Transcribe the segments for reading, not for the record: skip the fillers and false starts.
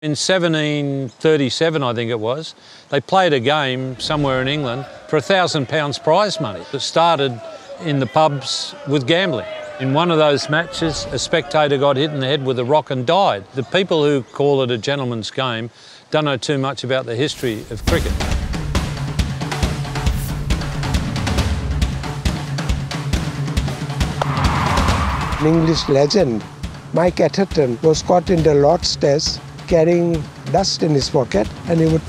In 1737, I think it was, they played a game somewhere in England for £1,000 prize money that started in the pubs with gambling. In one of those matches, a spectator got hit in the head with a rock and died. The people who call it a gentleman's game don't know too much about the history of cricket. An English legend, Mike Atherton, was caught in the Lord's Test carrying dust in his pocket, and he would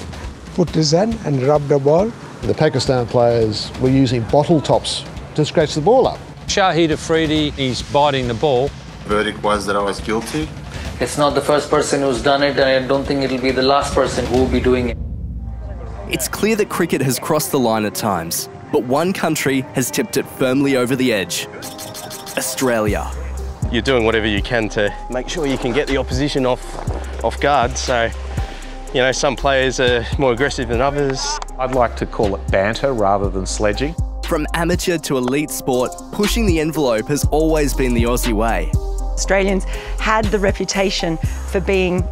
put his hand and rub the ball. The Pakistan players were using bottle tops to scratch the ball up. Shahid Afridi, he's biting the ball. The verdict was that I was guilty. It's not the first person who's done it, and I don't think it'll be the last person who will be doing it. It's clear that cricket has crossed the line at times, but one country has tipped it firmly over the edge: Australia. You're doing whatever you can to make sure you can get the opposition off guard. So, you know, some players are more aggressive than others. I'd like to call it banter rather than sledging. From amateur to elite sport, pushing the envelope has always been the Aussie way. Australians had the reputation for being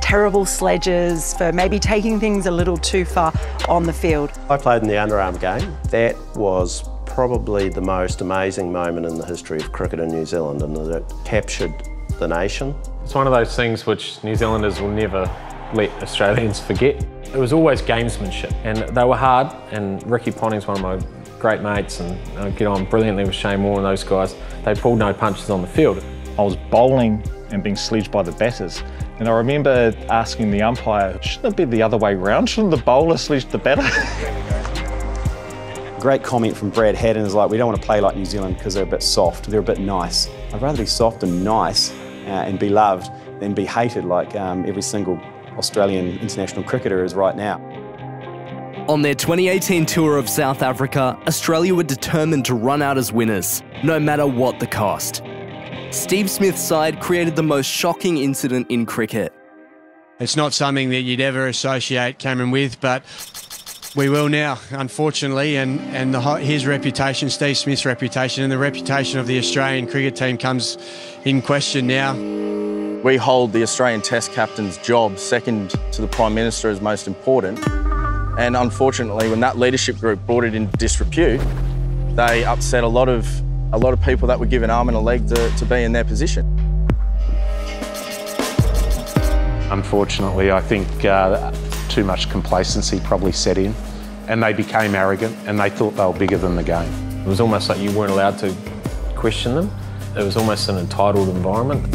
terrible sledgers, for maybe taking things a little too far on the field. I played in the underarm game. That was probably the most amazing moment in the history of cricket in New Zealand, and that it captured the nation. It's one of those things which New Zealanders will never let Australians forget. It was always gamesmanship, and they were hard, and Ricky Ponting's one of my great mates, and I get on brilliantly with Shane Moore and those guys. They pulled no punches on the field. I was bowling and being sledged by the batters, and I remember asking the umpire, shouldn't it be the other way round? Shouldn't the bowler sledge the batter? Great comment from Brad Haddon is like, we don't want to play like New Zealand because they're a bit soft, they're a bit nice. I'd rather be soft and nice and be loved than be hated like every single Australian international cricketer is right now. On their 2018 tour of South Africa, Australia were determined to run out as winners, no matter what the cost. Steve Smith's side created the most shocking incident in cricket. It's not something that you'd ever associate Cameron with, but we will now, unfortunately, and his reputation, Steve Smith's reputation, and the reputation of the Australian cricket team comes in question now. We hold the Australian Test captain's job second to the Prime Minister as most important. And unfortunately, when that leadership group brought it into disrepute, they upset a lot of people that were given arm and a leg to be in their position. Unfortunately, I think too much complacency probably set in, and they became arrogant, and they thought they were bigger than the game. It was almost like you weren't allowed to question them. It was almost an entitled environment.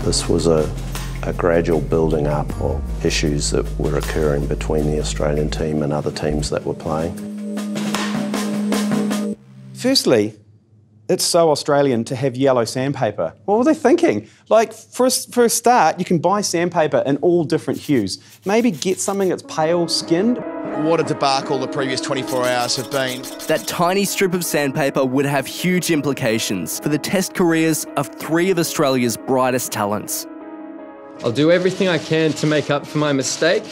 This was a gradual building up of issues that were occurring between the Australian team and other teams that were playing. Firstly, it's so Australian to have yellow sandpaper. What were they thinking? Like, for a start, you can buy sandpaper in all different hues. Maybe get something that's pale-skinned. What a debacle the previous 24 hours have been. That tiny strip of sandpaper would have huge implications for the Test careers of three of Australia's brightest talents. I'll do everything I can to make up for my mistake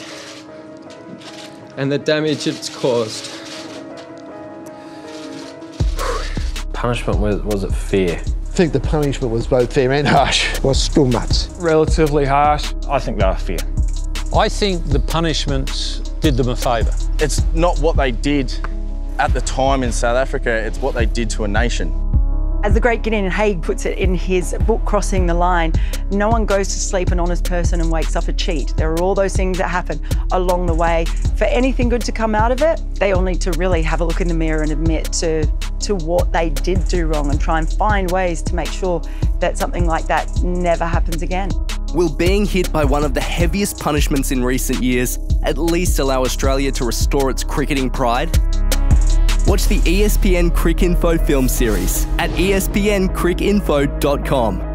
and the damage it's caused. Punishment, was it fair? I think the punishment was both fair and harsh. It was too much. Relatively harsh. I think they were fair. I think the punishments did them a favour. It's not what they did at the time in South Africa, it's what they did to a nation. As the great Gideon Haigh puts it in his book, Crossing the Line, no one goes to sleep an honest person and wakes up a cheat. There are all those things that happen along the way. For anything good to come out of it, they all need to really have a look in the mirror and admit to what they did do wrong and try and find ways to make sure that something like that never happens again. Will being hit by one of the heaviest punishments in recent years at least allow Australia to restore its cricketing pride? Watch the ESPN Cricinfo film series at ESPNcricinfo.com.